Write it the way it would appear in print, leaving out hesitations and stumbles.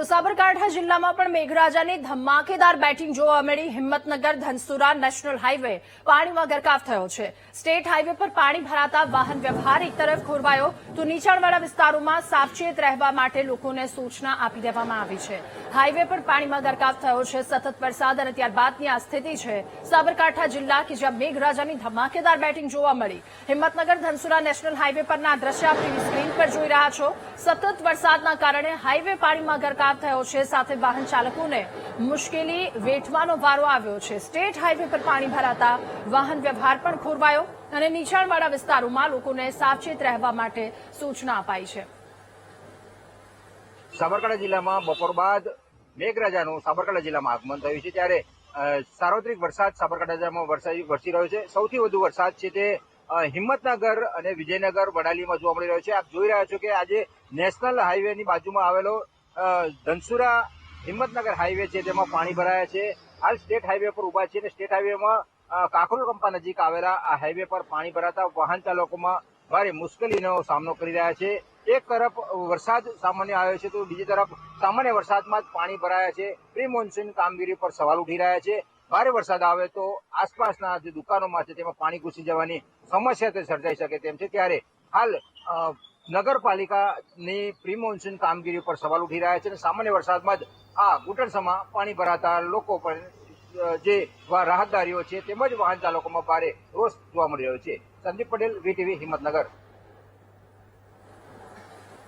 તો સાબરકાંઠા જિલ્લામાં પણ મેઘરાજાની ધમાકેદાર બેટિંગ જોવા મળી। હિંમતનગર ધનસુરા નેશનલ હાઈવે પાણીમાં ગરકાવ થયો છે। સ્ટેટ હાઈવે પર પાણી ભરાતા વાહન વ્યવહાર એક તરફ ખોરવાયો તો નીચાણવાળા વિસ્તારોમાં સાવચેત રહેવા માટે લોકોને સૂચના આપી દેવામાં આવી છે। હાઈવે પર પાણીમાં ગરકાવ થયો છે। સતત વરસાદ અને ત્યારબાદની આ સ્થિતિ છે સાબરકાંઠા જિલ્લા કે જ્યાં મેઘરાજાની ધમાકેદાર બેટિંગ જોવા મળી। હિંમતનગર ધનસુરા નેશનલ હાઈવે પરના દ્રશ્ય આપ ટીવી સ્ક્રીન પર જોઈ રહ્યા છો। સતત વરસાદના કારણે હાઈવે પાણીમાં ગરકાવ થયો છે, સાથે વાહન ચાલકોને મુશ્કેલી વેઠવાનો વારો આવ્યો છે। સ્ટેટ હાઈવે પર પાણી ભરાતા વાહન વ્યવહાર પણ ખોરવાયો અને નીચાણવાળા વિસ્તારોમાં લોકોને સાવચેત રહેવા માટે સૂચના અપાઈ છે। સાબરકાંઠા જિલ્લામાં બપોર બાદ મેઘરાજાનું સાબરકાંઠા જિલ્લામાં આગમન થયું છે, ત્યારે સાર્વત્રિક વરસાદ સાબરકાંઠા જિલ્લામાં વરસી રહ્યો છે। સૌથી વધુ વરસાદ છે તે હિંમતનગર અને વિજયનગર વડાલીમાં જોવા મળી રહ્યો છે। આપ જોઈ રહ્યા છો કે આજે નેશનલ હાઈવેની બાજુમાં આવેલો ધનસુરા હિંમતનગર હાઈવે છે તેમાં પાણી ભરાયા છે। હાલ સ્ટેટ હાઈવે પર ઉભા છે અને સ્ટેટ હાઈવેમાં કાકરોલ કંપા નજીક આવેલા આ હાઈવે પર પાણી ભરાતા વાહન ચાલકોમાં ભારે મુશ્કેલીનો સામનો કરી રહ્યા છે। એક તરફ વરસાદ સામાન્ય આવ્યો છે તો બીજી તરફ સામાન્ય વરસાદમાં જ પાણી ભરાયા છે। પ્રી મોન્સૂન કામગીરી પર સવાલ ઉઠી રહ્યા છે। ભારે વરસાદ આવે તો આસપાસના જે દુકાનોમાં છે તેમાં પાણી ઘૂસી જવાની સમસ્યા સર્જાઈ શકે તેમ છે, ત્યારે હાલ નગરપાલિકાની પ્રી મોન્સૂન કામગીરી પર સવાલ ઉઠી રહ્યા છે અને સામાન્ય વરસાદમાં જ આ ઘૂંટણસમાં પાણી ભરાતા લોકો પણ જે રાહતદારીઓ છે તેમજ વાહન ચાલકોમાં ભારે રોષ જોવા મળી રહ્યો છે। સંદીપ પટેલ, વીટીવી, હિંમતનગર।